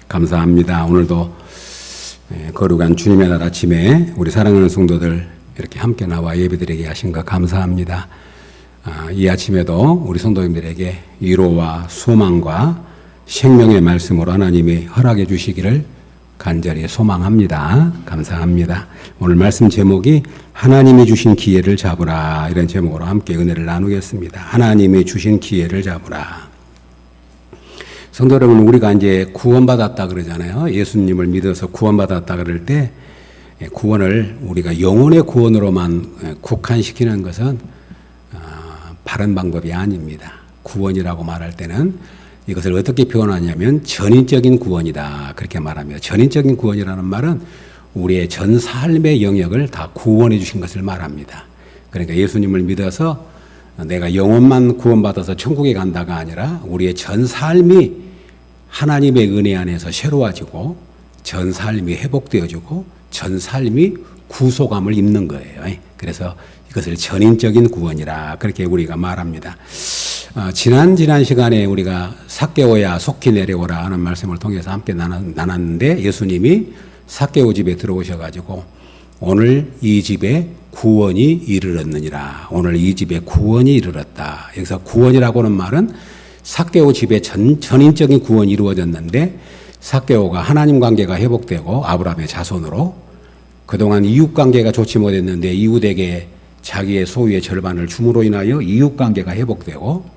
감사합니다. 오늘도 거룩한 주님의 날 아침에 우리 사랑하는 성도들 이렇게 함께 나와 예배드리게 하신 것 감사합니다. 이 아침에도 우리 성도님들에게 위로와 소망과 생명의 말씀으로 하나님이 허락해 주시기를 간절히 소망합니다. 감사합니다. 오늘 말씀 제목이 하나님이 주신 기회를 잡으라, 이런 제목으로 함께 은혜를 나누겠습니다. 하나님이 주신 기회를 잡으라. 성도 여러분, 우리가 이제 구원받았다 그러잖아요. 예수님을 믿어서 구원받았다 그럴 때 구원을 우리가 영혼의 구원으로만 국한시키는 것은 바른 방법이 아닙니다. 구원이라고 말할 때는 이것을 어떻게 표현하냐면 전인적인 구원이다, 그렇게 말합니다. 전인적인 구원이라는 말은 우리의 전 삶의 영역을 다 구원해 주신 것을 말합니다. 그러니까 예수님을 믿어서 내가 영혼만 구원받아서 천국에 간다가 아니라 우리의 전 삶이 하나님의 은혜 안에서 새로워지고 전 삶이 회복되어지고 전 삶이 구속함을 입는 거예요. 그래서 이것을 전인적인 구원이라 그렇게 우리가 말합니다. 지난 시간에 우리가 삭개오야 속히 내려오라 하는 말씀을 통해서 함께 나눴는데, 예수님이 삭개오 집에 들어오셔가지고 오늘 이 집에 구원이 이르렀느니라. 오늘 이 집에 구원이 이르렀다. 여기서 구원이라고는 말은 삭개오 집에 전인적인 구원이 이루어졌는데, 삭개오가 하나님 관계가 회복되고 아브라함의 자손으로 그동안 이웃 관계가 좋지 못했는데 이웃에게 자기의 소유의 절반을 줌으로 인하여 이웃 관계가 회복되고,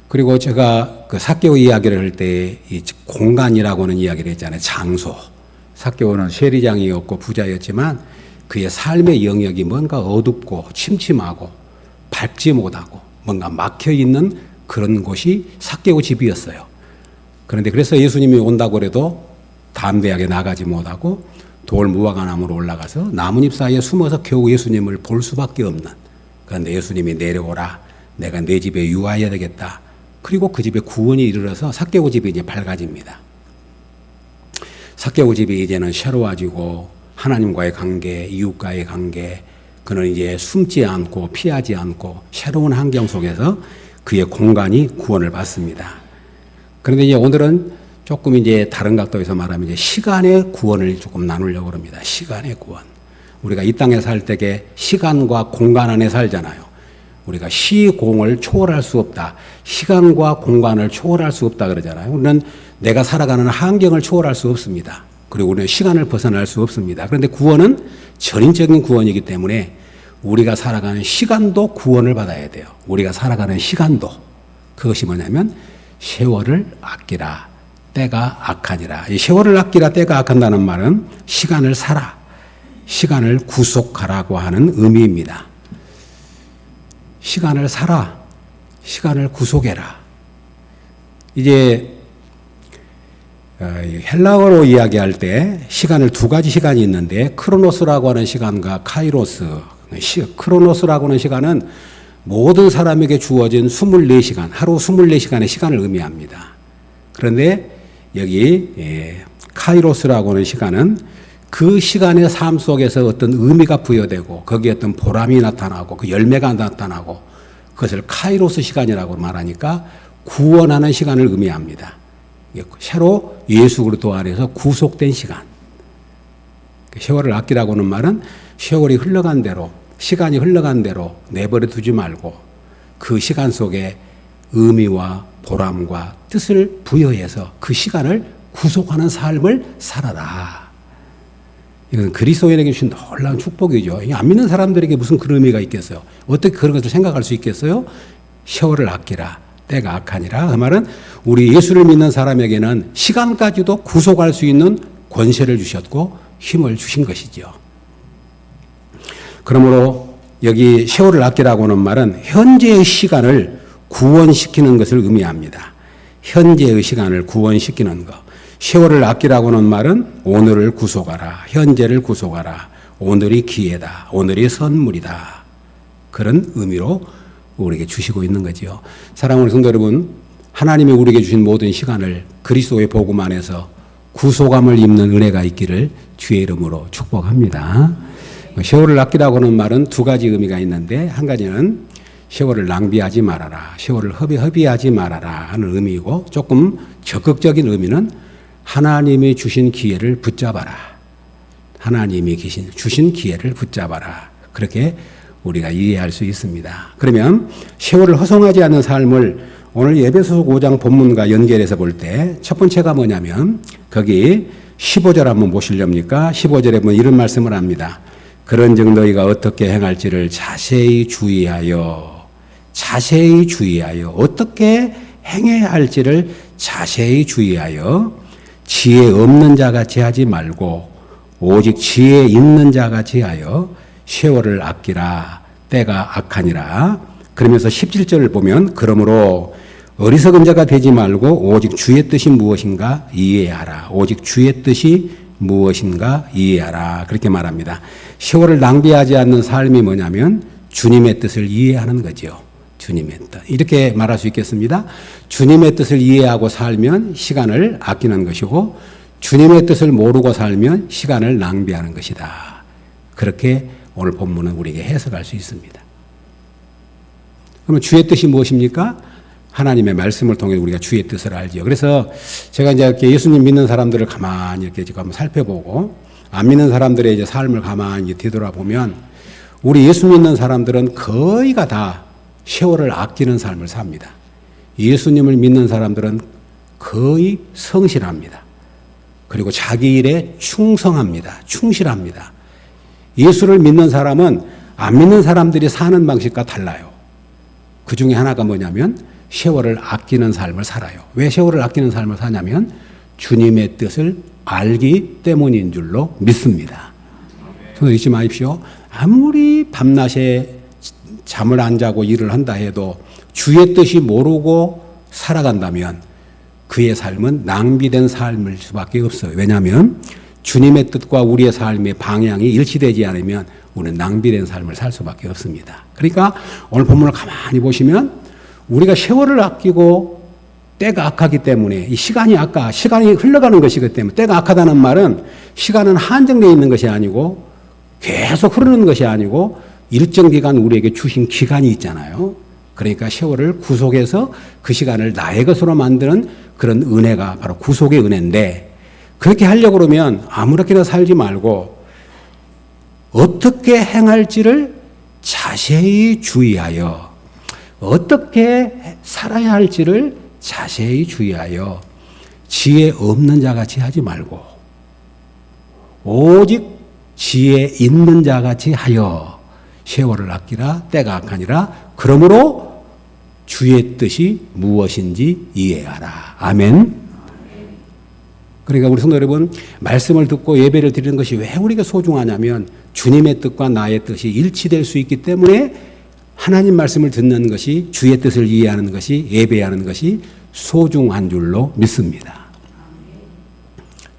그리고 제가 그 삭개오 이야기를 할 때 이 공간이라고는 이야기를 했잖아요. 장소. 삭개오는 세리장이었고 부자였지만 그의 삶의 영역이 뭔가 어둡고 침침하고 밝지 못하고 뭔가 막혀 있는 그런 곳이 삭개오 집이었어요. 그런데 그래서 예수님이 온다고 해도 담대하게 나가지 못하고 돌 무화과나무로 올라가서 나뭇잎 사이에 숨어서 겨우 예수님을 볼 수밖에 없는, 그런데 예수님이 내려오라, 내가 내 집에 유하여야 되겠다. 그리고 그 집에 구원이 이르러서 삭개오 집이 이제 밝아집니다. 삭개오 집이 이제는 새로워지고 하나님과의 관계, 이웃과의 관계, 그는 이제 숨지 않고 피하지 않고 새로운 환경 속에서 그의 공간이 구원을 받습니다. 그런데 이제 오늘은 조금 이제 다른 각도에서 말하면 이제 시간의 구원을 조금 나누려고 합니다. 시간의 구원. 우리가 이 땅에 살 때에 시간과 공간 안에 살잖아요. 우리가 시공을 초월할 수 없다. 시간과 공간을 초월할 수 없다 그러잖아요. 우리는 내가 살아가는 환경을 초월할 수 없습니다. 그리고 우리는 시간을 벗어날 수 없습니다. 그런데 구원은 전인적인 구원이기 때문에 우리가 살아가는 시간도 구원을 받아야 돼요. 우리가 살아가는 시간도. 그것이 뭐냐면 세월을 아끼라, 때가 악하니라. 이 세월을 아끼라, 때가 악한다는 말은 시간을 살아, 시간을 구속하라고 하는 의미입니다. 시간을 살아, 시간을 구속해라. 이제 헬라어로 이야기할 때 시간을 두 가지 시간이 있는데, 크로노스라고 하는 시간과 카이로스. 크로노스라고 하는 시간은 모든 사람에게 주어진 24시간, 하루 24시간의 시간을 의미합니다. 그런데 여기 카이로스라고 하는 시간은 그 시간의 삶 속에서 어떤 의미가 부여되고 거기에 어떤 보람이 나타나고 그 열매가 나타나고, 그것을 카이로스 시간이라고 말하니까 구원하는 시간을 의미합니다. 새로 예수 그리스도 안에서 구속된 시간. 세월을 아끼라고 하는 말은 세월이 흘러간 대로, 시간이 흘러간 대로 내버려 두지 말고 그 시간 속에 의미와 보람과 뜻을 부여해서 그 시간을 구속하는 삶을 살아라. 이건 그리스도인에게 주신 놀라운 축복이죠. 안 믿는 사람들에게 무슨 그런 의미가 있겠어요? 어떻게 그런 것을 생각할 수 있겠어요? 세월을 아끼라, 때가 악하니라. 그 말은 우리 예수를 믿는 사람에게는 시간까지도 구속할 수 있는 권세를 주셨고 힘을 주신 것이죠. 그러므로 여기 세월을 아끼라고 하는 말은 현재의 시간을 구원시키는 것을 의미합니다. 현재의 시간을 구원시키는 것. 세월을 아끼라고 하는 말은 오늘을 구속하라, 현재를 구속하라, 오늘이 기회다, 오늘이 선물이다. 그런 의미로 우리에게 주시고 있는 거죠. 사랑하는 성도 여러분, 하나님이 우리에게 주신 모든 시간을 그리스도의 복음 안에서 구속함을 입는 은혜가 있기를 주의 이름으로 축복합니다. 세월을 아끼라고 하는 말은 두 가지 의미가 있는데, 한 가지는 세월을 낭비하지 말아라, 세월을 허비하지 말아라 하는 의미이고, 조금 적극적인 의미는 하나님이 주신 기회를 붙잡아라. 하나님이 주신 기회를 붙잡아라. 그렇게 우리가 이해할 수 있습니다. 그러면 세월을 허송하지 않는 삶을 오늘 에베소서 5장 본문과 연결해서 볼 때 첫 번째가 뭐냐면 거기 15절 한번 보시렵니까? 15절에 보면 이런 말씀을 합니다. 그런즉 너희가 어떻게 행할지를 자세히 주의하여 어떻게 행해야 할지를 자세히 주의하여 지혜 없는 자 같이 하지 말고 오직 지혜 있는 자 같이 하여 세월을 아끼라. 때가 악하니라. 그러면서 17절을 보면 그러므로 어리석은 자가 되지 말고 오직 주의 뜻이 무엇인가 이해하라. 오직 주의 뜻이 무엇인가 이해하라. 그렇게 말합니다. 세월을 낭비하지 않는 삶이 뭐냐면 주님의 뜻을 이해하는 거죠. 주님의 뜻. 이렇게 말할 수 있겠습니다. 주님의 뜻을 이해하고 살면 시간을 아끼는 것이고 주님의 뜻을 모르고 살면 시간을 낭비하는 것이다. 그렇게 오늘 본문은 우리에게 해석할 수 있습니다. 그러면 주의 뜻이 무엇입니까? 하나님의 말씀을 통해 우리가 주의 뜻을 알지요. 그래서 제가 이제 이렇게 예수님 믿는 사람들을 가만히 이렇게 지금 한번 살펴보고 안 믿는 사람들의 이제 삶을 가만히 뒤돌아보면 우리 예수 믿는 사람들은 거의가 다 세월을 아끼는 삶을 삽니다. 예수님을 믿는 사람들은 거의 성실합니다. 그리고 자기 일에 충성합니다. 충실합니다. 예수를 믿는 사람은 안 믿는 사람들이 사는 방식과 달라요. 그 중에 하나가 뭐냐면 세월을 아끼는 삶을 살아요. 왜 세월을 아끼는 삶을 사냐면 주님의 뜻을 알기 때문인 줄로 믿습니다. 손을 잊지 마십시오. 아무리 밤낮에 잠을 안 자고 일을 한다 해도 주의 뜻이 모르고 살아간다면 그의 삶은 낭비된 삶일 수밖에 없어요. 왜냐하면 주님의 뜻과 우리의 삶의 방향이 일치되지 않으면 우리는 낭비된 삶을 살 수밖에 없습니다. 그러니까 오늘 본문을 가만히 보시면 우리가 세월을 아끼고 때가 악하기 때문에 이 시간이 흘러가는 것이기 때문에 때가 악하다는 말은 시간은 한정되어 있는 것이 아니고 계속 흐르는 것이 아니고 일정 기간 우리에게 주신 기간이 있잖아요. 그러니까 세월을 구속해서 그 시간을 나의 것으로 만드는 그런 은혜가 바로 구속의 은혜인데 그렇게 하려고 그러면 아무렇게나 살지 말고 어떻게 행할지를 자세히 주의하여 어떻게 살아야 할지를 자세히 주의하여 지혜 없는 자같이 하지 말고 오직 지혜 있는 자같이 하여 세월을 아끼라 때가 악하니라. 그러므로 주의 뜻이 무엇인지 이해하라. 아멘. 그러니까 우리 성도 여러분, 말씀을 듣고 예배를 드리는 것이 왜 우리가 소중하냐면 주님의 뜻과 나의 뜻이 일치될 수 있기 때문에 하나님 말씀을 듣는 것이 주의 뜻을 이해하는 것이 예배하는 것이 소중한 줄로 믿습니다.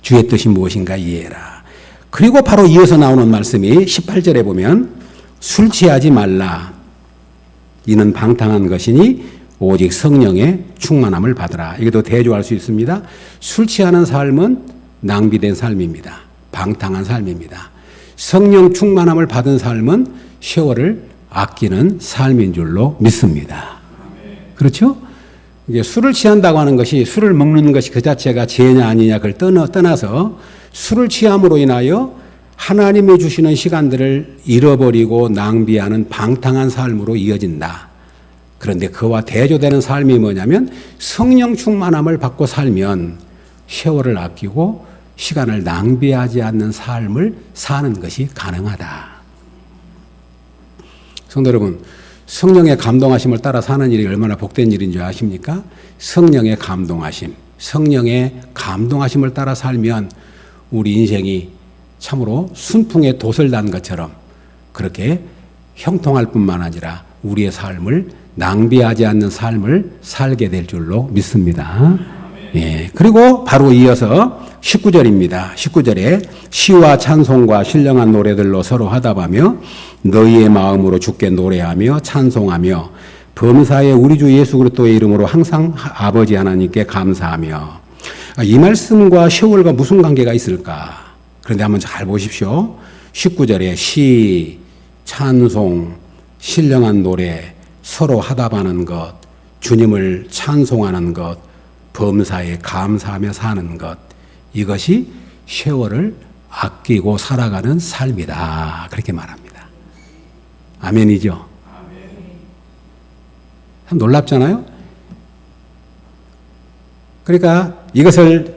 주의 뜻이 무엇인가 이해해라. 그리고 바로 이어서 나오는 말씀이 18절에 보면 술 취하지 말라. 이는 방탕한 것이니 오직 성령의 충만함을 받으라. 이것도 대조할 수 있습니다. 술 취하는 삶은 낭비된 삶입니다. 방탕한 삶입니다. 성령 충만함을 받은 삶은 세월을 아끼는 삶인 줄로 믿습니다. 그렇죠? 이게 술을 취한다고 하는 것이 술을 먹는 것이 그 자체가 죄냐 아니냐 그걸 떠나서 술을 취함으로 인하여 하나님이 주시는 시간들을 잃어버리고 낭비하는 방탕한 삶으로 이어진다. 그런데 그와 대조되는 삶이 뭐냐면 성령 충만함을 받고 살면 세월을 아끼고 시간을 낭비하지 않는 삶을 사는 것이 가능하다. 성도 여러분, 성령의 감동하심을 따라 사는 일이 얼마나 복된 일인 줄 아십니까? 성령의 감동하심, 성령의 감동하심을 따라 살면 우리 인생이 참으로 순풍에 돛을 단 것처럼 그렇게 형통할 뿐만 아니라 우리의 삶을 낭비하지 않는 삶을 살게 될 줄로 믿습니다. 예. 그리고 바로 이어서 19절입니다. 19절에 시와 찬송과 신령한 노래들로 서로 하답하며 너희의 마음으로 주께 노래하며 찬송하며 범사에 우리 주 예수 그리스도의 이름으로 항상 아버지 하나님께 감사하며. 이 말씀과 세월과 무슨 관계가 있을까? 그런데 한번 잘 보십시오. 19절에 시, 찬송, 신령한 노래, 서로 하답하는 것, 주님을 찬송하는 것, 범사에 감사하며 사는 것, 이것이 세월을 아끼고 살아가는 삶이다. 그렇게 말합니다. 아멘이죠? 참 놀랍잖아요? 그러니까 이것을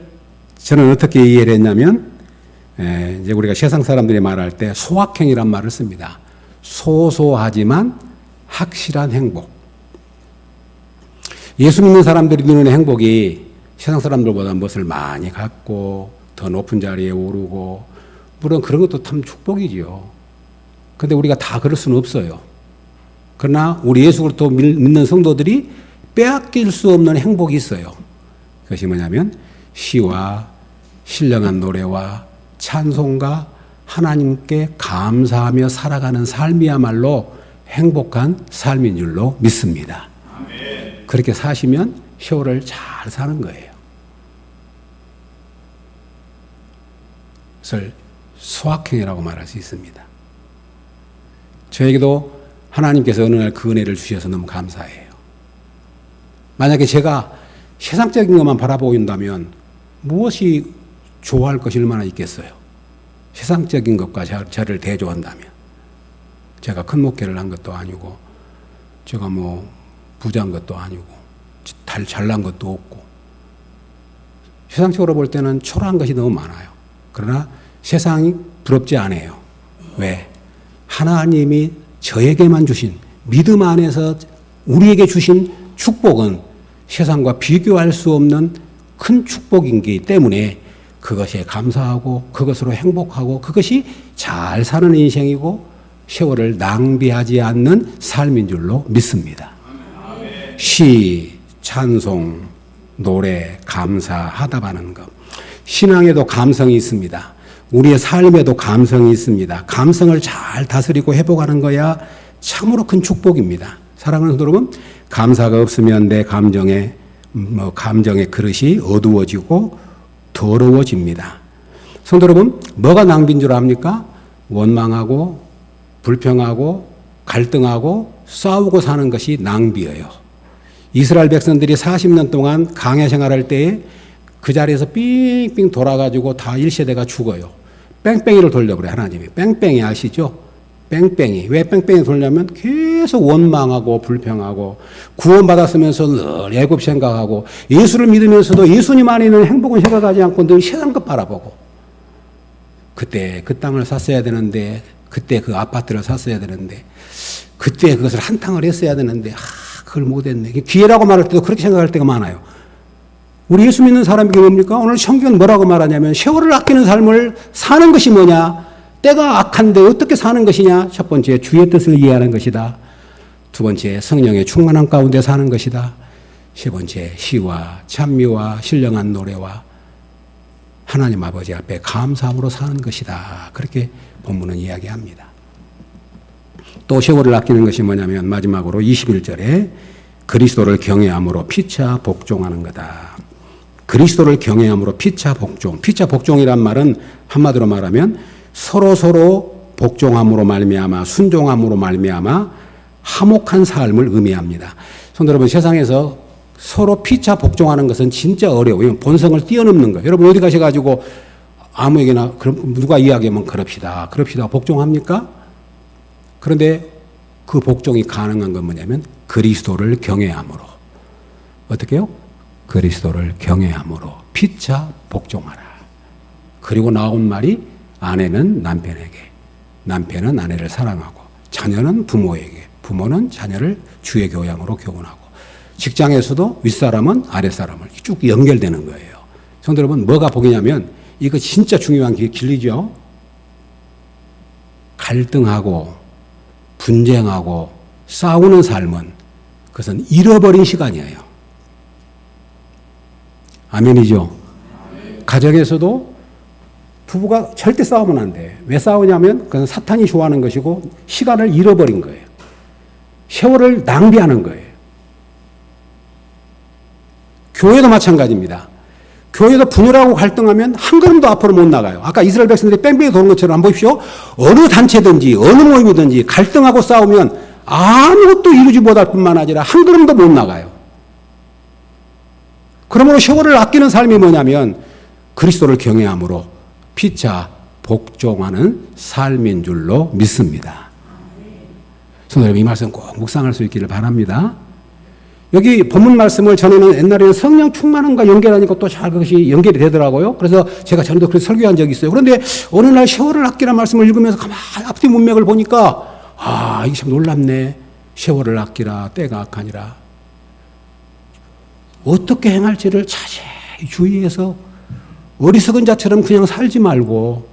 저는 어떻게 이해를 했냐면, 이제 우리가 세상 사람들이 말할 때 소확행이란 말을 씁니다. 소소하지만 확실한 행복. 예수 믿는 사람들이 누리는 행복이 세상 사람들보다 무엇을 많이 갖고 더 높은 자리에 오르고, 물론 그런 것도 참 축복이지요. 그런데 우리가 다 그럴 수는 없어요. 그러나 우리 예수 그리스도 믿는 성도들이 빼앗길 수 없는 행복이 있어요. 그것이 뭐냐면 시와 신령한 노래와 찬송과 하나님께 감사하며 살아가는 삶이야말로 행복한 삶인 줄로 믿습니다. 아멘. 그렇게 사시면 세월을 잘 사는 거예요. 그것을 소확행이라고 말할 수 있습니다. 저에게도 하나님께서 어느 날 그 은혜를 주셔서 너무 감사해요. 만약에 제가 세상적인 것만 바라보고 있다면 무엇이 좋아할 것이 얼마나 있겠어요? 세상적인 것과 저를 대조한다면. 제가 큰 목회를 한 것도 아니고, 제가 뭐 부자인 것도 아니고, 잘난 것도 없고, 세상적으로 볼 때는 초라한 것이 너무 많아요. 그러나 세상이 부럽지 않아요. 왜? 하나님이 저에게만 주신, 믿음 안에서 우리에게 주신 축복은 세상과 비교할 수 없는 큰 축복이기 때문에 그것에 감사하고 그것으로 행복하고 그것이 잘 사는 인생이고 세월을 낭비하지 않는 삶인 줄로 믿습니다. 시, 찬송, 노래, 감사, 하답하는 것. 신앙에도 감성이 있습니다. 우리의 삶에도 감성이 있습니다. 감성을 잘 다스리고 회복하는 거야 참으로 큰 축복입니다. 사랑하는 성도 여러분, 감사가 없으면 내 감정의 그릇이 어두워지고 더러워집니다. 성도 여러분, 뭐가 낭비인 줄 압니까? 원망하고 불평하고 갈등하고 싸우고 사는 것이 낭비예요. 이스라엘 백성들이 40년 동안 광야 생활할 때에 그 자리에서 삥삥 돌아가지고 다 1세대가 죽어요. 뺑뺑이를 돌려버려요. 하나님이. 뺑뺑이 아시죠? 뺑뺑이. 왜 뺑뺑이 돌냐면 계속 원망하고 불평하고 구원받았으면서 늘 애굽 생각하고 예수를 믿으면서도 예수님 안에 있는 행복은 생각하지 않고 늘 세상 것 바라보고, 그때 그 땅을 샀어야 되는데, 그때 그 아파트를 샀어야 되는데, 그때 그것을 한탕을 했어야 되는데 그걸 못했네. 기회라고 말할 때도 그렇게 생각할 때가 많아요. 우리 예수 믿는 사람에게 뭡니까? 오늘 성경은 뭐라고 말하냐면 세월을 아끼는 삶을 사는 것이 뭐냐? 때가 악한데 어떻게 사는 것이냐? 첫 번째, 주의 뜻을 이해하는 것이다. 두 번째, 성령의 충만함 가운데 사는 것이다. 세 번째, 시와 찬미와 신령한 노래와 하나님 아버지 앞에 감사함으로 사는 것이다. 그렇게 본문은 이야기합니다. 또 세월을 아끼는 것이 뭐냐면 마지막으로 21절에 그리스도를 경외함으로 피차 복종하는 거다. 그리스도를 경외함으로 피차 복종. 피차 복종이란 말은 한마디로 말하면 서로 복종함으로 말미암아 순종함으로 말미암아 화목한 삶을 의미합니다. 성도 여러분, 세상에서 서로 피차 복종하는 것은 진짜 어려워요. 본성을 뛰어넘는 거예요. 여러분 어디 가셔가지고 아무에게나 그럼 누가 이야기하면 그럽시다 복종합니까? 그런데 그 복종이 가능한 건 뭐냐면 그리스도를 경외함으로. 어떻게요? 그리스도를 경외함으로 피차 복종하라. 그리고 나온 말이 아내는 남편에게, 남편은 아내를 사랑하고, 자녀는 부모에게, 부모는 자녀를 주의 교양으로 교훈하고, 직장에서도 윗사람은 아랫사람을 쭉 연결되는 거예요. 성도 여러분, 뭐가 복이냐면 이거 진짜 중요한 진리죠. 갈등하고 분쟁하고 싸우는 삶은 그것은 잃어버린 시간이에요. 아멘이죠. 가정에서도 부부가 절대 싸우면 안 돼. 왜 싸우냐면 그건 사탄이 좋아하는 것이고 시간을 잃어버린 거예요. 세월을 낭비하는 거예요. 교회도 마찬가지입니다. 교회도 분열하고 갈등하면 한 걸음도 앞으로 못 나가요. 아까 이스라엘 백성들이 뺑뺑이 도는 것처럼 한번 보십시오. 어느 단체든지 어느 모임이든지 갈등하고 싸우면 아무것도 이루지 못할 뿐만 아니라 한 걸음도 못 나가요. 그러므로 세월을 아끼는 삶이 뭐냐면 그리스도를 경외함으로 피차 복종하는 삶인 줄로 믿습니다. 성도 여러분, 이 말씀 꼭 묵상할 수 있기를 바랍니다. 여기 본문 말씀을 전에는 옛날에는 성령 충만함과 연결하니까 또 잘 그것이 연결이 되더라고요. 그래서 제가 전에도 그렇게 설교한 적이 있어요. 그런데 어느 날 세월을 아끼라는 말씀을 읽으면서 가만히 앞뒤 문맥을 보니까 이게 참 놀랍네. 세월을 아끼라 때가 악하니라. 어떻게 행할지를 자세히 주의해서 어리석은 자처럼 그냥 살지 말고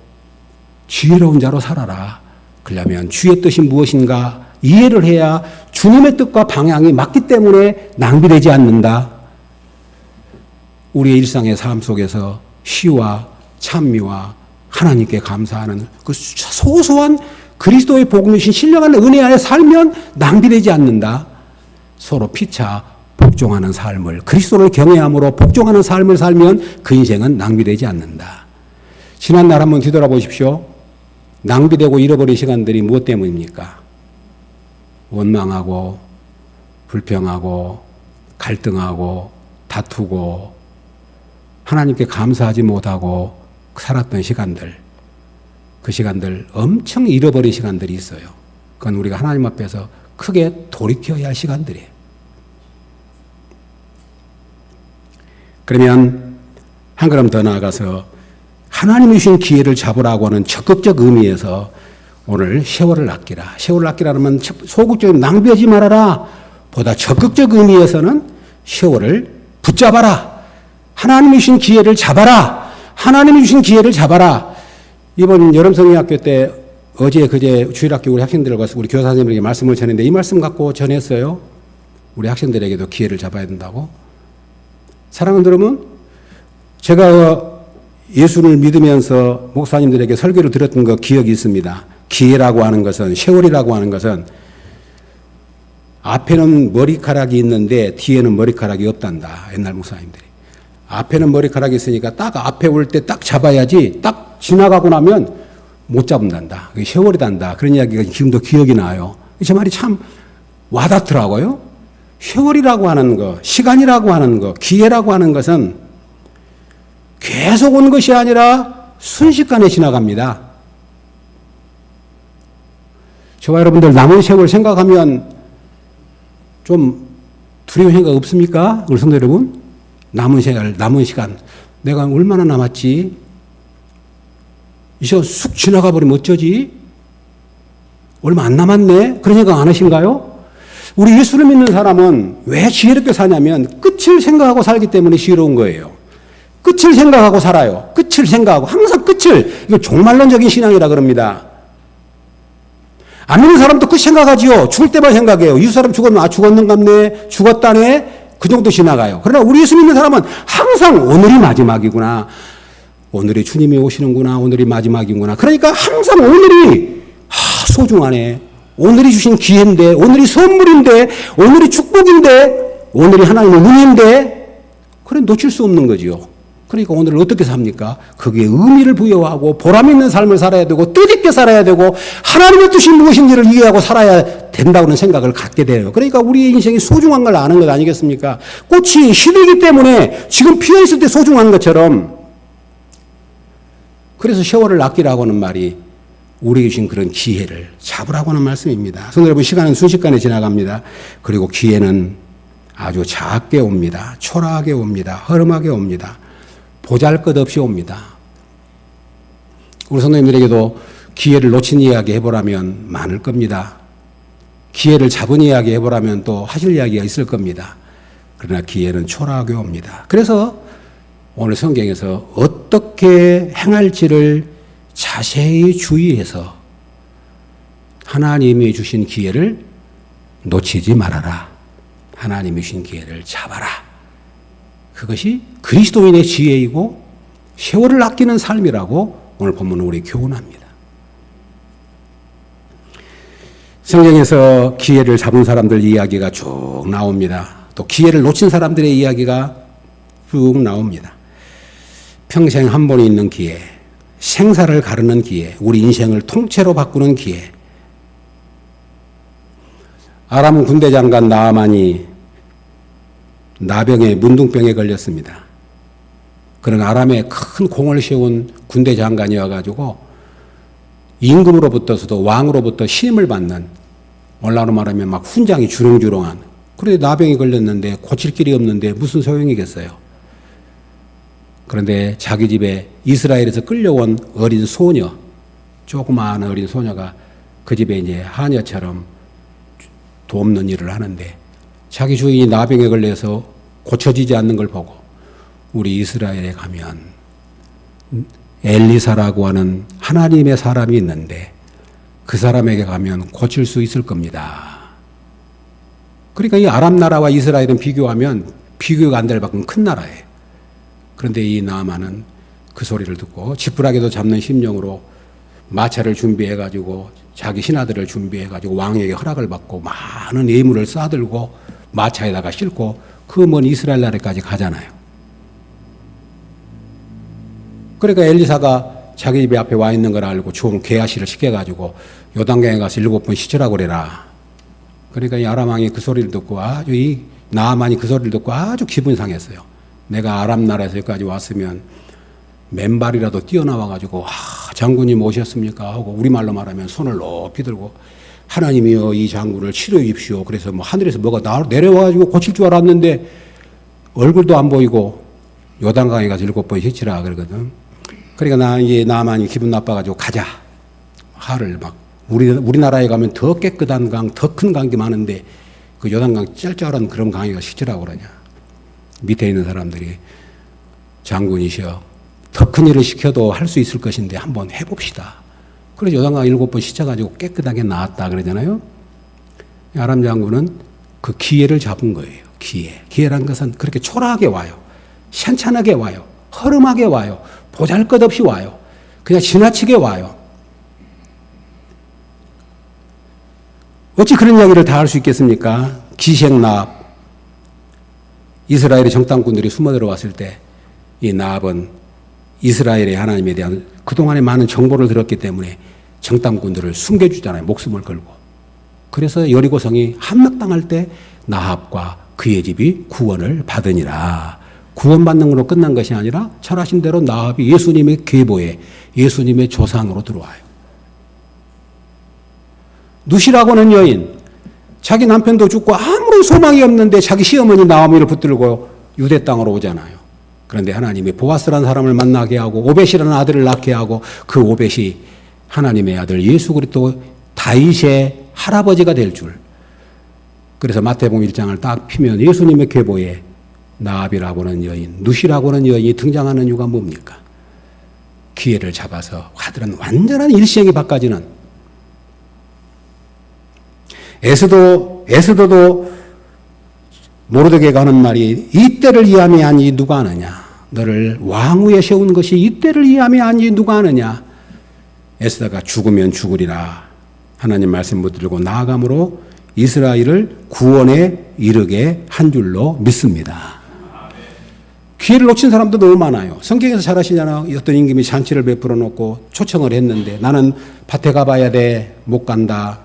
지혜로운 자로 살아라. 그러려면 주의 뜻이 무엇인가 이해를 해야 주님의 뜻과 방향이 맞기 때문에 낭비되지 않는다. 우리의 일상의 삶 속에서 시와 찬미와 하나님께 감사하는 그 소소한 그리스도의 복음이신 신령한 은혜 안에 살면 낭비되지 않는다. 서로 피차 복종하는 삶을, 그리스도를 경외함으로 복종하는 삶을 살면 그 인생은 낭비되지 않는다. 지난 날 한번 뒤돌아보십시오. 낭비되고 잃어버린 시간들이 무엇 때문입니까? 원망하고 불평하고 갈등하고 다투고 하나님께 감사하지 못하고 살았던 시간들, 그 시간들 엄청 잃어버린 시간들이 있어요. 그건 우리가 하나님 앞에서 크게 돌이켜야 할 시간들이에요. 그러면 한 걸음 더 나아가서 하나님이 주신 기회를 잡으라고 하는 적극적 의미에서 오늘 세월을 아끼라. 세월을 아끼라면 소극적인 낭비하지 말아라. 보다 적극적 의미에서는 세월을 붙잡아라. 하나님이 주신 기회를 잡아라. 하나님이 주신 기회를 잡아라. 이번 여름성경학교 때 어제 그제 주일학교 우리 학생들과 우리 교사 선생님에게 말씀을 전했는데 이 말씀 갖고 전했어요. 우리 학생들에게도 기회를 잡아야 된다고. 사랑하는 여러분, 제가 예수를 믿으면서 목사님들에게 설교를 드렸던 거 기억이 있습니다. 기회라고 하는 것은, 세월이라고 하는 것은 앞에는 머리카락이 있는데 뒤에는 머리카락이 없단다. 옛날 목사님들이. 앞에는 머리카락이 있으니까 딱 앞에 올 때 딱 잡아야지 딱 지나가고 나면 못 잡는단다. 그게 세월이단다. 그런 이야기가 지금도 기억이 나요. 제 말이 참 와닿더라고요. 세월이라고 하는 거, 시간이라고 하는 거, 기회라고 하는 것은 계속 온 것이 아니라 순식간에 지나갑니다. 저와 여러분들 남은 세월 생각하면 좀 두려운 생각 없습니까? 우리 성도 여러분, 남은 세월, 남은 시간, 내가 얼마나 남았지? 이제 쑥 지나가 버리면 어쩌지? 얼마 안 남았네? 그런 생각 안 하신가요? 우리 예수를 믿는 사람은 왜 지혜롭게 사냐면 끝을 생각하고 살기 때문에 지혜로운 거예요. 끝을 생각하고 살아요. 끝을 생각하고 항상 끝을. 이거 종말론적인 신앙이라 그럽니다. 안 믿는 사람도 끝 생각하지요. 죽을 때만 생각해요. 이웃 사람 죽었나? 죽었는갑네. 죽었다네. 그 정도 지나가요. 그러나 우리 예수 믿는 사람은 항상 오늘이 마지막이구나. 오늘이 주님이 오시는구나. 오늘이 마지막이구나. 그러니까 항상 오늘이 소중하네. 오늘이 주신 기회인데, 오늘이 선물인데, 오늘이 축복인데, 오늘이 하나님의 은혜인데, 그래 놓칠 수 없는 거지요. 그러니까 오늘을 어떻게 삽니까? 거기에 의미를 부여하고 보람 있는 삶을 살아야 되고 뜻있게 살아야 되고 하나님의 뜻이 무엇인지를 이해하고 살아야 된다는 생각을 갖게 돼요. 그러니까 우리의 인생이 소중한 걸 아는 것 아니겠습니까? 꽃이 시들기 때문에 지금 피어있을 때 소중한 것처럼, 그래서 세월을 아끼라고 하는 말이 우리에게 주신 그런 기회를 잡으라고 하는 말씀입니다. 성도 여러분, 시간은 순식간에 지나갑니다. 그리고 기회는 아주 작게 옵니다. 초라하게 옵니다. 허름하게 옵니다. 보잘것없이 옵니다. 우리 성도님들에게도 기회를 놓친 이야기 해보라면 많을 겁니다. 기회를 잡은 이야기 해보라면 또 하실 이야기가 있을 겁니다. 그러나 기회는 초라하게 옵니다. 그래서 오늘 성경에서 어떻게 행할지를 자세히 주의해서 하나님이 주신 기회를 놓치지 말아라. 하나님이 주신 기회를 잡아라. 그것이 그리스도인의 지혜이고 세월을 아끼는 삶이라고 오늘 본문은 우리 교훈합니다. 성경에서 기회를 잡은 사람들 이야기가 쭉 나옵니다. 또 기회를 놓친 사람들의 이야기가 쭉 나옵니다. 평생 한 번에 있는 기회, 생사를 가르는 기회, 우리 인생을 통째로 바꾸는 기회. 아람 군대 장관 나아만이 나병에 문둥병에 걸렸습니다. 그런 아람에 큰 공을 세운 군대 장관이어가지고 임금으로부터서도 왕으로부터 신임을 받는, 원라로 말하면 막 훈장이 주렁주렁한, 그런데 나병이 걸렸는데 고칠 길이 없는데 무슨 소용이겠어요. 그런데 자기 집에 이스라엘에서 끌려온 어린 소녀, 조그마한 어린 소녀가 그 집에 이제 하녀처럼 돕는 일을 하는데, 자기 주인이 나병에 걸려서 고쳐지지 않는 걸 보고 우리 이스라엘에 가면 엘리사라고 하는 하나님의 사람이 있는데 그 사람에게 가면 고칠 수 있을 겁니다. 그러니까 이 아람 나라와 이스라엘은 비교하면 비교가 안 될 만큼 큰 나라예요. 그런데 이 나아만은 그 소리를 듣고 지푸라기도 잡는 심령으로 마차를 준비해가지고 자기 신하들을 준비해가지고 왕에게 허락을 받고 많은 예물을 싸들고 마차에다가 싣고 그 먼 이스라엘 나라까지 가잖아요. 그러니까 엘리사가 자기 집 앞에 와 있는 걸 알고 좀 게하시를 시켜가지고 요단강에 가서 7번 씻으라고 그래라. 그러니까 이 아람 왕이 그 소리를 듣고 아주, 이 나아만이 그 소리를 듣고 아주 기분이 상했어요. 내가 아람 나라에서 여기까지 왔으면 맨발이라도 뛰어나와가지고 장군님 오셨습니까 하고 우리말로 말하면 손을 높이 들고 하나님이여 이 장군을 치료해 주십시오. 그래서 뭐 하늘에서 뭐가 내려와가지고 고칠 줄 알았는데 얼굴도 안 보이고 요단강에 가서 7번 씻으라 그러거든. 그러니까 이제 나만이 기분 나빠가지고 가자. 하를 막 우리나라에 가면 더 깨끗한 강, 더 큰 강이 많은데 그 요단강 짤짤한 그런 강에가 씻으라고 그러냐. 밑에 있는 사람들이 장군이셔. 더 큰 일을 시켜도 할 수 있을 것인데 한번 해봅시다. 그래서 요단강 7번 씻어가지고 깨끗하게 나왔다 그러잖아요. 아람 장군은 그 기회를 잡은 거예요. 기회란 것은 그렇게 초라하게 와요. 현찬하게 와요. 허름하게 와요. 보잘것없이 와요. 그냥 지나치게 와요. 어찌 그런 이야기를 다 할 수 있겠습니까? 기생나합. 이스라엘의 정탐꾼들이 숨어 들어왔을 때 이 나합은 이스라엘의 하나님에 대한 그동안의 많은 정보를 들었기 때문에 정탐꾼들을 숨겨주잖아요. 목숨을 걸고. 그래서 여리고성이 함락당할 때 나합과 그의 집이 구원을 받으니라. 구원받는 걸로 끝난 것이 아니라 잘하신 대로 나합이 예수님의 계보에 예수님의 조상으로 들어와요. 누시라고 하는 여인, 자기 남편도 죽고 아무런 소망이 없는데 자기 시어머니 나오미를 붙들고 유대 땅으로 오잖아요. 그런데 하나님이 보아스라는 사람을 만나게 하고 오벳이라는 아들을 낳게 하고 그 오벳이 하나님의 아들 예수 그리스도 다윗의 할아버지가 될 줄. 그래서 마태복음 1장을 딱 피면 예수님의 계보에 나합이라고 하는 여인, 누시라고 하는 여인이 등장하는 이유가 뭡니까? 기회를 잡아서 아들은 완전한 일생이 바꿔지는. 에스더도 모르드게가 하는 말이 이때를 이함이 아니 누가 아느냐. 너를 왕위에 세운 것이 이때를 이함이 아니 누가 아느냐. 에스더가 죽으면 죽으리라. 하나님 말씀 붙들고 나아감으로 이스라엘을 구원에 이르게 한 줄로 믿습니다. 기회를 놓친 사람도 너무 많아요. 성경에서 잘 아시잖아요. 어떤 임금이 잔치를 베풀어 놓고 초청을 했는데 나는 밭에 가봐야 돼. 못 간다.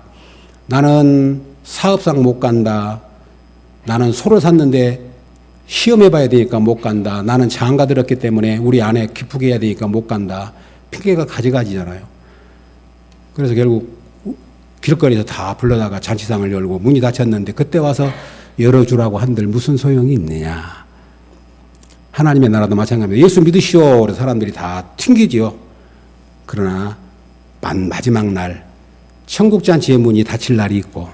나는 사업상 못 간다. 나는 소를 샀는데 시험해봐야 되니까 못 간다. 나는 장가 들었기 때문에 우리 아내 기쁘게 해야 되니까 못 간다. 핑계가 가지가지잖아요. 그래서 결국 길거리에서 다 불러다가 잔치상을 열고 문이 닫혔는데 그때 와서 열어주라고 한들 무슨 소용이 있느냐. 하나님의 나라도 마찬가지입니다. 예수 믿으시오. 그래서 사람들이 다 튕기지요. 그러나 마지막 날 천국잔치의 문이 닫힐 날이 있고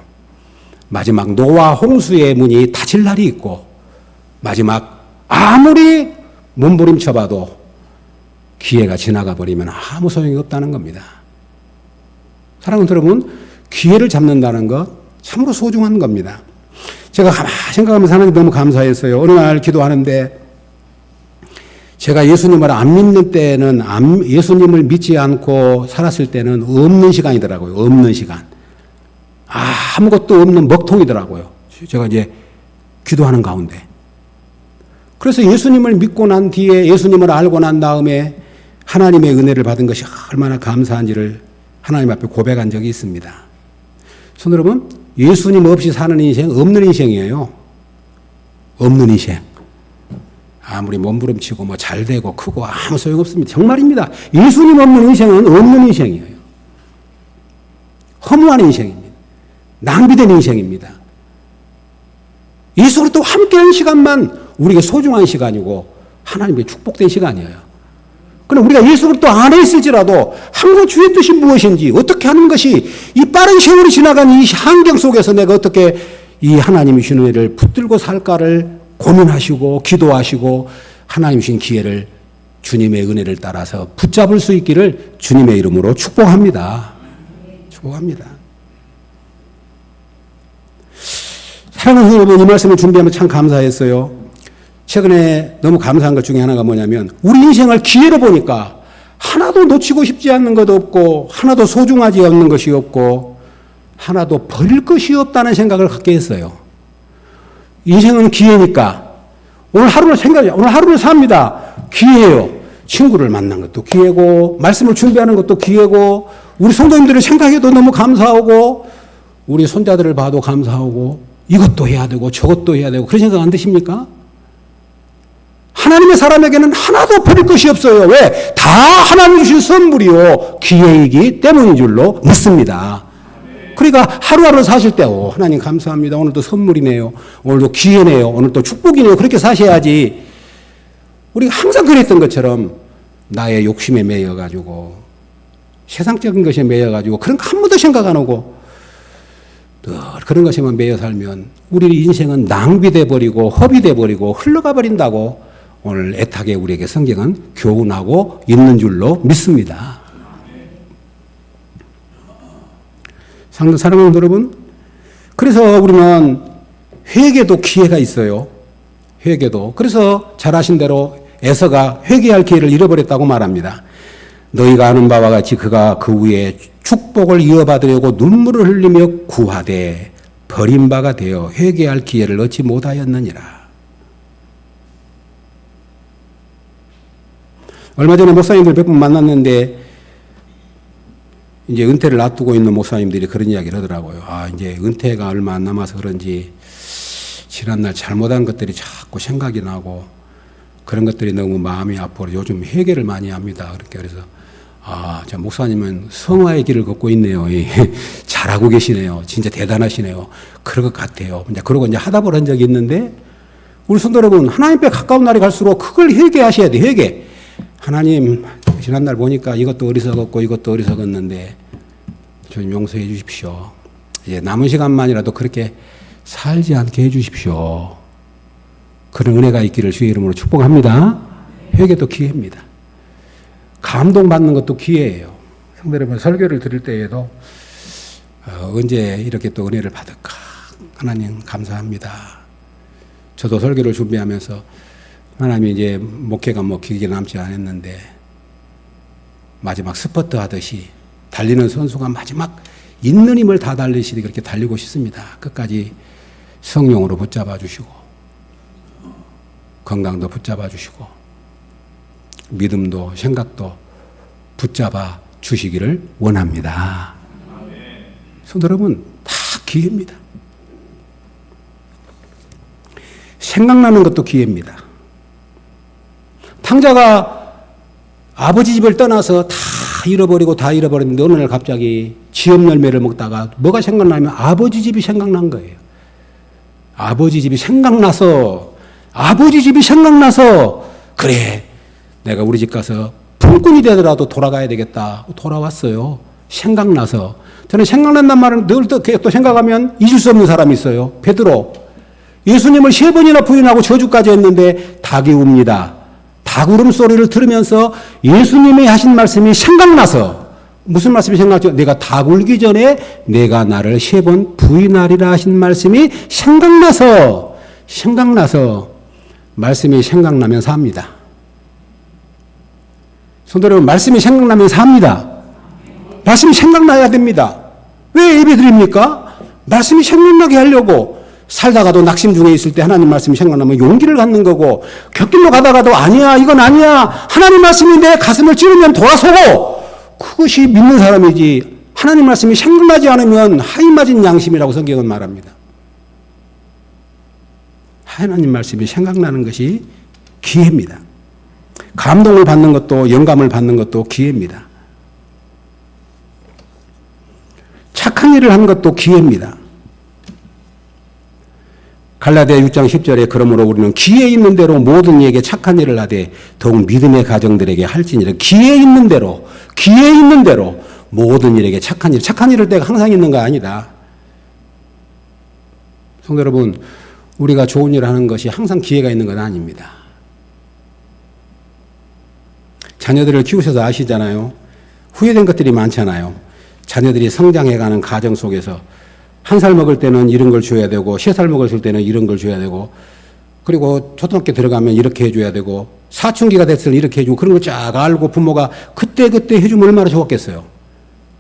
마지막 노아 홍수의 문이 닫힐 날이 있고 마지막 아무리 몸부림쳐봐도 기회가 지나가 버리면 아무 소용이 없다는 겁니다. 사랑하는 여러분, 기회를 잡는다는 것 참으로 소중한 겁니다. 제가 가만히 생각하면서 하나님 너무 감사했어요. 어느 날 기도하는데 제가 예수님을 안 믿는 때는 예수님을 믿지 않고 살았을 때는 없는 시간이더라고요. 없는 시간. 아무것도 없는 먹통이더라고요. 제가 이제 기도하는 가운데. 그래서 예수님을 믿고 난 뒤에 예수님을 알고 난 다음에 하나님의 은혜를 받은 것이 얼마나 감사한지를 하나님 앞에 고백한 적이 있습니다. 손 여러분, 예수님 없이 사는 인생 없는 인생이에요. 없는 인생. 아무리 몸부림치고 뭐 잘되고 크고 아무 소용없습니다. 정말입니다. 예수님 없는 인생은 없는 인생이에요. 허무한 인생입니다. 낭비된 인생입니다. 예수 그리스도 함께한 시간만 우리에게 소중한 시간이고 하나님의 축복된 시간이에요. 그럼 우리가 예수 그리스도 안에 있을지라도 항상 주의 뜻이 무엇인지 어떻게 하는 것이 이 빠른 세월이 지나간 이 환경 속에서 내가 어떻게 이 하나님이 주신 은혜를 붙들고 살까를 고민하시고 기도하시고 하나님 주신 기회를 주님의 은혜를 따라서 붙잡을 수 있기를 주님의 이름으로 축복합니다. 축복합니다. 사랑하는 여러분, 이 말씀을 준비하면 참 감사했어요. 최근에 너무 감사한 것 중에 하나가 뭐냐면 우리 인생을 기회로 보니까 하나도 놓치고 싶지 않는 것도 없고 하나도 소중하지 않는 것이 없고 하나도 버릴 것이 없다는 생각을 갖게 했어요. 인생은 기회니까 오늘 하루를 삽니다. 기회예요. 친구를 만난 것도 기회고 말씀을 준비하는 것도 기회고 우리 성도님들을 생각해도 너무 감사하고 우리 손자들을 봐도 감사하고 이것도 해야 되고 저것도 해야 되고 그런 생각 안 드십니까? 하나님의 사람에게는 하나도 버릴 것이 없어요. 왜? 다 하나님 주신 선물이요. 기회이기 때문인 줄로 믿습니다. 그러니까 하루하루 사실 때 하나님 감사합니다. 오늘도 선물이네요. 오늘도 기회네요. 오늘도 축복이네요. 그렇게 사셔야지. 우리가 항상 그랬던 것처럼 나의 욕심에 매여가지고 세상적인 것에 매여가지고 그런 거 한 번도 생각 안 하고 그런 것에만 매여 살면 우리 인생은 낭비돼 버리고 허비돼 버리고 흘러가 버린다고 오늘 애타게 우리에게 성경은 교훈하고 있는 줄로 믿습니다. 사랑하는 여러분, 그래서 우리는 회개도 기회가 있어요. 회개도. 그래서 잘 아신 대로 에서가 회개할 기회를 잃어버렸다고 말합니다. 너희가 아는 바와 같이 그가 그 후에 축복을 이어받으려고 눈물을 흘리며 구하되 버림바가 되어 회개할 기회를 얻지 못하였느니라. 얼마 전에 목사님들 몇 분 만났는데 이제 은퇴를 놔두고 있는 목사님들이 그런 이야기를 하더라고요. 이제 은퇴가 얼마 안 남아서 그런지 지난날 잘못한 것들이 자꾸 생각이 나고 그런 것들이 너무 마음이 아프고 요즘 회개를 많이 합니다. 그래서 저 목사님은 성화의 길을 걷고 있네요. 잘하고 계시네요. 진짜 대단하시네요. 그럴 것 같아요. 그러고 이제 하답을 한 적이 있는데 우리 성도 여러분, 하나님께 가까운 날이 갈수록 그걸 회개하셔야 돼. 회개. 하나님, 지난날 보니까 이것도 어리석었고 이것도 어리석었는데 좀 용서해 주십시오. 이제 남은 시간만이라도 그렇게 살지 않게 해 주십시오. 그런 은혜가 있기를 주의 이름으로 축복합니다. 회개도 기회입니다. 감동받는 것도 기회예요. 성도 여러분, 설교를 들을 때에도 언제 이렇게 또 은혜를 받을까? 하나님 감사합니다. 저도 설교를 준비하면서 하나님이 이제 목회가 길게 남지 않았는데 마지막 스퍼트 하듯이 달리는 선수가 마지막 있는 힘을 다 달리시니 그렇게 달리고 싶습니다. 끝까지 성령으로 붙잡아 주시고 건강도 붙잡아 주시고 믿음도 생각도 붙잡아 주시기를 원합니다. 성도 여러분, 다 기회입니다. 생각나는 것도 기회입니다. 탕자가 아버지 집을 떠나서 다 잃어버렸는데 어느 날 갑자기 지업 열매를 먹다가 뭐가 생각나면 아버지 집이 생각난 거예요. 아버지 집이 생각나서 그래, 내가 우리 집 가서 품꾼이 되더라도 돌아가야 되겠다. 돌아왔어요. 생각나서. 저는 생각난단 말은 늘 또 생각하면 잊을 수 없는 사람이 있어요. 베드로. 예수님을 3번이나 부인하고 저주까지 했는데 닭이 웁니다. 닭 울음소리를 들으면서 예수님이 하신 말씀이 생각나서, 무슨 말씀이 생각나죠? 내가 닭 울기 전에 내가 나를 3번 부인하리라 하신 말씀이 생각나서 말씀이 생각나면 삽니다. 성도 여러분, 말씀이 생각나면 삽니다. 말씀이 생각나야 됩니다. 왜 예배 드립니까? 말씀이 생각나게 하려고. 살다가도 낙심 중에 있을 때 하나님 말씀이 생각나면 용기를 갖는 거고, 곁길로 가다가도 아니야, 이건 아니야, 하나님 말씀이 내 가슴을 찌르면 돌아서고, 그것이 믿는 사람이지. 하나님 말씀이 생각나지 않으면 하이 맞은 양심이라고 성경은 말합니다. 하나님 말씀이 생각나는 것이 기회입니다. 감동을 받는 것도 영감을 받는 것도 기회입니다. 착한 일을 한 것도 기회입니다. 갈라디아 6장 10절에 그러므로 우리는 기회 있는 대로 모든 이에게 착한 일을 하되 더욱 믿음의 가정들에게 할지니라. 기회 있는 대로 모든 일에게 착한 일을 때가 항상 있는 거 아니다. 성도 여러분, 우리가 좋은 일을 하는 것이 항상 기회가 있는 건 아닙니다. 자녀들을 키우셔서 아시잖아요. 후회된 것들이 많잖아요. 자녀들이 성장해가는 과정 속에서 1살 먹을 때는 이런 걸 줘야 되고 3살 먹을 때는 이런 걸 줘야 되고 그리고 초등학교 들어가면 이렇게 해줘야 되고 사춘기가 됐을 때 이렇게 해주고 그런 걸 쫙 알고 부모가 그때 해주면 얼마나 좋았겠어요.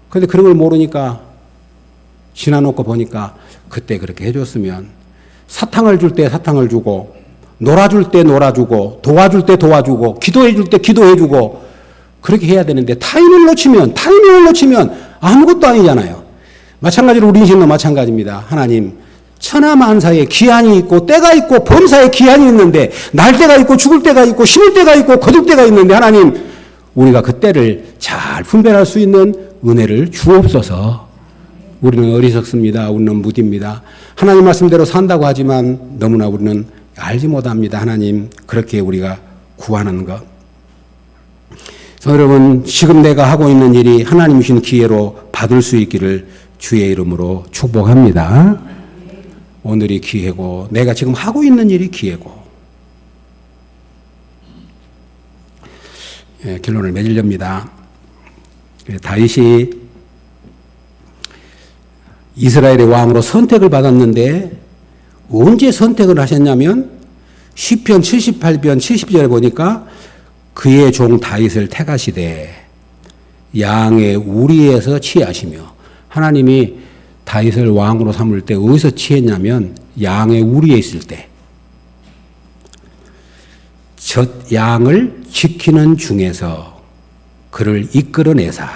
그런데 그런 걸 모르니까 지나놓고 보니까 그때 그렇게 해줬으면 사탕을 줄 때 사탕을 주고 놀아줄 때 놀아주고 도와줄 때 도와주고 기도해줄 때 기도해주고 그렇게 해야 되는데 타이밍을 놓치면 아무것도 아니잖아요. 마찬가지로 우리 인생도 마찬가지입니다. 하나님, 천하만사에 기한이 있고 때가 있고 범사에 기한이 있는데 날 때가 있고 죽을 때가 있고 심을 때가 있고 거둘 때가 있는데 하나님, 우리가 그 때를 잘 분별할 수 있는 은혜를 주옵소서. 우리는 어리석습니다. 우리는 무디입니다. 하나님 말씀대로 산다고 하지만 너무나 우리는 알지 못합니다. 하나님, 그렇게 우리가 구하는 것. 여러분, 지금 내가 하고 있는 일이 하나님 주신 기회로 받을 수 있기를 주의 이름으로 축복합니다. 오늘이 기회고 내가 지금 하고 있는 일이 기회고. 결론을 맺으렵니다. 다윗이 이스라엘의 왕으로 선택을 받았는데 언제 선택을 하셨냐면 시편 78편 70절에 보니까 그의 종 다윗을 택하시되 양의 우리에서 취하시며, 하나님이 다윗을 왕으로 삼을 때 어디서 취했냐면 양의 우리에 있을 때 젖 양을 지키는 중에서 그를 이끌어내사.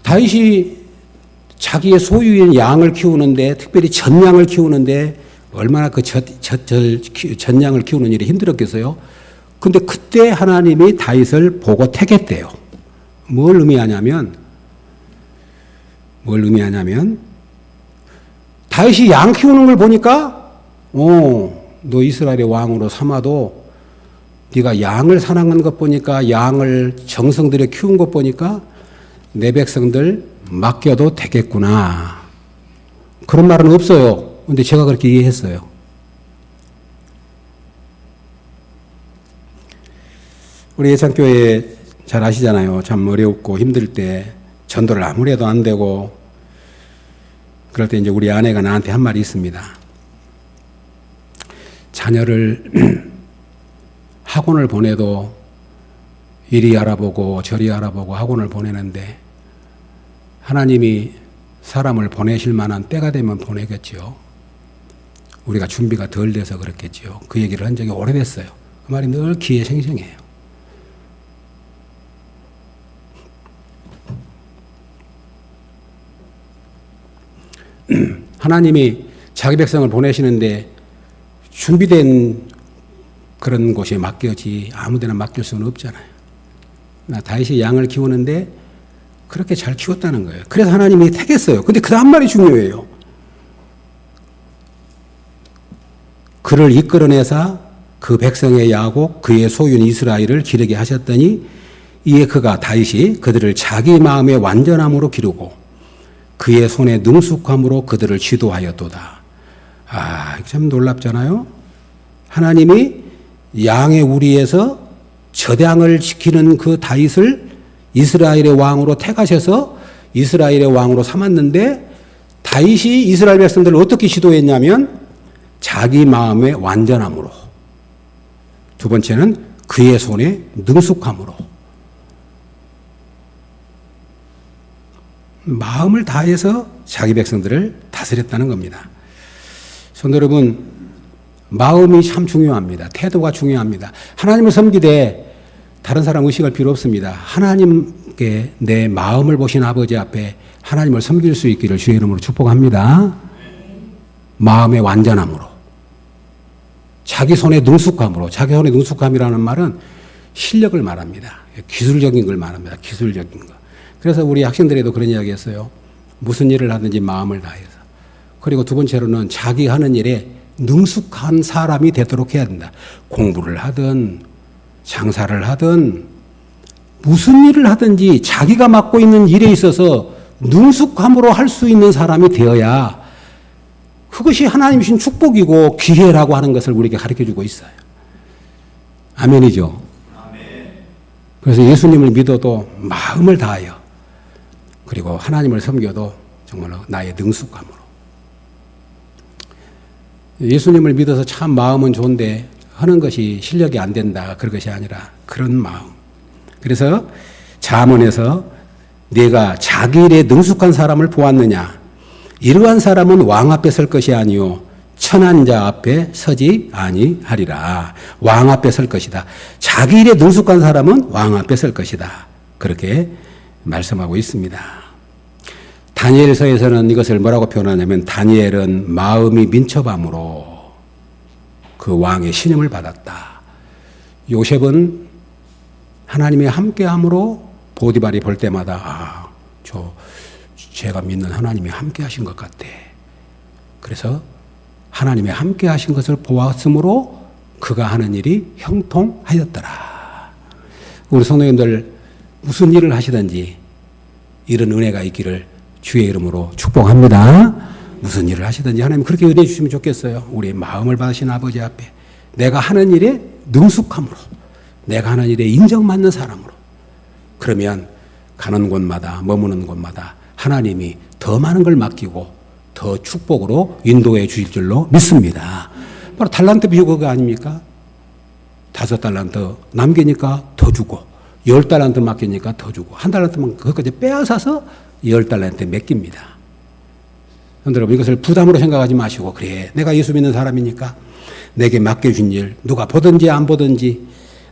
다윗이 자기의 소유인 양을 키우는데, 특별히 젖양을 키우는데 얼마나 그 젖양을 키우는 일이 힘들었겠어요. 근데 그때 하나님이 다윗을 보고 택했대요. 뭘 의미하냐면 다윗이 양 키우는 걸 보니까 너 이스라엘의 왕으로 삼아도 네가 양을 사랑한 것 보니까, 양을 정성 들여 키운 것 보니까 내 백성들 맡겨도 되겠구나. 그런 말은 없어요. 근데 제가 그렇게 이해했어요. 우리 예창교회 잘 아시잖아요. 참 어렵고 힘들 때 전도를 아무리 해도 안 되고 그럴 때 이제 우리 아내가 나한테 한 말이 있습니다. 자녀를 학원을 보내도 이리 알아보고 저리 알아보고 학원을 보내는데 하나님이 사람을 보내실 만한 때가 되면 보내겠죠. 우리가 준비가 덜 돼서 그렇겠죠. 그 얘기를 한 적이 오래됐어요. 그 말이 늘 귀에 생생해요. 하나님이 자기 백성을 보내시는데 준비된 그런 곳에 맡겨지 아무데나 맡길 수는 없잖아요. 다윗이 양을 키우는데 그렇게 잘 키웠다는 거예요. 그래서 하나님이 택했어요. 근데 그 다음 말이 중요해요. 그를 이끌어내사 그 백성의 야곱 그의 소유인 이스라엘을 기르게 하셨더니 이에 그가 다윗이 그들을 자기 마음의 완전함으로 기르고 그의 손의 능숙함으로 그들을 지도하였도다. 참 놀랍잖아요. 하나님이 양의 우리에서 젖양을 지키는 그 다윗을 이스라엘의 왕으로 택하셔서 이스라엘의 왕으로 삼았는데, 다윗이 이스라엘 백성들을 어떻게 지도했냐면 자기 마음의 완전함으로, 두 번째는 그의 손의 능숙함으로, 마음을 다해서 자기 백성들을 다스렸다는 겁니다. 성도 여러분, 마음이 참 중요합니다. 태도가 중요합니다. 하나님을 섬기되 다른 사람 의식할 필요 없습니다. 하나님께 내 마음을 보신 아버지 앞에 하나님을 섬길 수 있기를 주의 이름으로 축복합니다. 마음의 완전함으로. 자기 손에 능숙함으로, 자기 손에 능숙함이라는 말은 실력을 말합니다. 기술적인 걸 말합니다. 기술적인 거. 그래서 우리 학생들에도 그런 이야기 했어요. 무슨 일을 하든지 마음을 다해서. 그리고 두 번째로는 자기 하는 일에 능숙한 사람이 되도록 해야 된다. 공부를 하든 장사를 하든 무슨 일을 하든지 자기가 맡고 있는 일에 있어서 능숙함으로 할 수 있는 사람이 되어야 그것이 하나님 주신 축복이고 기회라고 하는 것을 우리에게 가르쳐주고 있어요. 아멘이죠. 그래서 예수님을 믿어도 마음을 다하여, 그리고 하나님을 섬겨도 정말로 나의 능숙함으로. 예수님을 믿어서 참 마음은 좋은데 하는 것이 실력이 안 된다, 그런 것이 아니라 그런 마음. 그래서 잠언에서 내가 자기 일에 능숙한 사람을 보았느냐, 이러한 사람은 왕 앞에 설 것이 아니요 천한 자 앞에 서지 아니하리라. 왕 앞에 설 것이다. 자기 일에 능숙한 사람은 왕 앞에 설 것이다. 그렇게 말씀하고 있습니다. 다니엘서에서는 이것을 뭐라고 표현하냐면, 다니엘은 마음이 민첩함으로 그 왕의 신임을 받았다. 요셉은 하나님의 함께함으로 보디발이 볼 때마다 제가 믿는 하나님이 함께 하신 것 같아. 그래서 하나님의 함께 하신 것을 보았으므로 그가 하는 일이 형통하였더라. 우리 성도님들 무슨 일을 하시든지 이런 은혜가 있기를 주의 이름으로 축복합니다. 무슨 일을 하시든지 하나님 그렇게 은혜 주시면 좋겠어요. 우리의 마음을 받으신 아버지 앞에 내가 하는 일에 능숙함으로, 내가 하는 일에 인정받는 사람으로, 그러면 가는 곳마다 머무는 곳마다 하나님이 더 많은 걸 맡기고 더 축복으로 인도해 주실 줄로 믿습니다. 바로 달란트 비유가 아닙니까? 5달란트 남기니까 더 주고, 10달란트 맡기니까 더 주고, 1달란트만 그것까지 빼앗아서 10달란트 맡깁니다. 여러분 이것을 부담으로 생각하지 마시고, 그래 내가 예수 믿는 사람이니까 내게 맡겨준 일, 누가 보든지 안 보든지,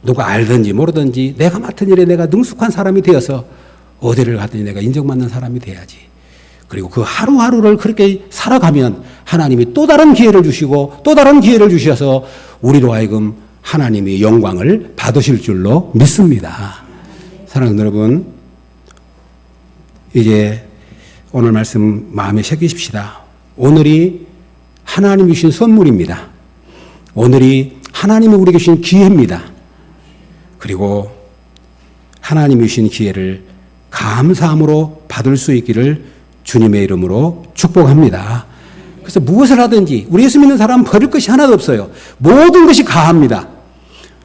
누가 알든지 모르든지 내가 맡은 일에 내가 능숙한 사람이 되어서 어디를 가든지 내가 인정받는 사람이 돼야지. 그리고 그 하루하루를 그렇게 살아가면 하나님이 또 다른 기회를 주시고 또 다른 기회를 주셔서 우리로 하여금 하나님이 영광을 받으실 줄로 믿습니다. 사랑하는 여러분, 이제 오늘 말씀 마음에 새기십시다. 오늘이 하나님이 주신 선물입니다. 오늘이 하나님이 우리에게 주신 기회입니다. 그리고 하나님이 주신 기회를 감사함으로 받을 수 있기를 주님의 이름으로 축복합니다. 그래서 무엇을 하든지 우리 예수 믿는 사람은 버릴 것이 하나도 없어요. 모든 것이 가합니다.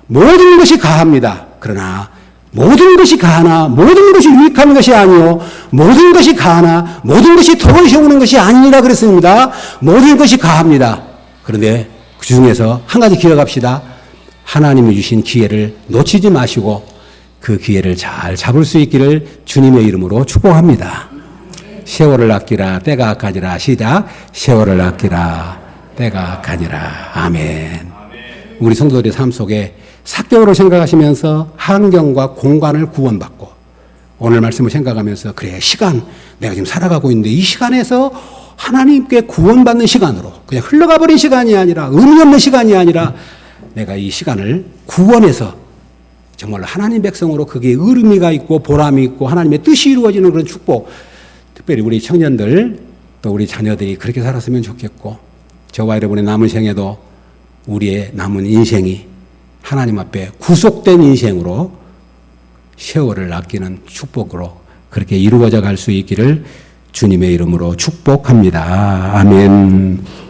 모든 것이 가합니다. 그러나 모든 것이 가하나 모든 것이 유익한 것이 아니요 모든 것이 가하나 모든 것이 덕을 세우는 것이 아니라 그랬습니다. 모든 것이 가합니다. 그런데 그 중에서 한 가지 기억합시다. 하나님이 주신 기회를 놓치지 마시고 그 기회를 잘 잡을 수 있기를 주님의 이름으로 축복합니다. 세월을 아끼라 때가 아까니라. 시작. 세월을 아끼라 때가 아까니라. 아멘. 우리 성도들의 삶 속에 사경으로 생각하시면서 환경과 공간을 구원받고 오늘 말씀을 생각하면서 그래 시간 내가 지금 살아가고 있는데 이 시간에서 하나님께 구원받는 시간으로 그냥 흘러가 버린 시간이 아니라 의미 없는 시간이 아니라 내가 이 시간을 구원해서 정말 하나님 백성으로 그게 의미가 있고 보람이 있고 하나님의 뜻이 이루어지는 그런 축복, 특별히 우리 청년들 또 우리 자녀들이 그렇게 살았으면 좋겠고 저와 여러분의 남은 생에도 우리의 남은 인생이 하나님 앞에 구속된 인생으로 세월을 아끼는 축복으로 그렇게 이루어져 갈 수 있기를 주님의 이름으로 축복합니다. 아멘.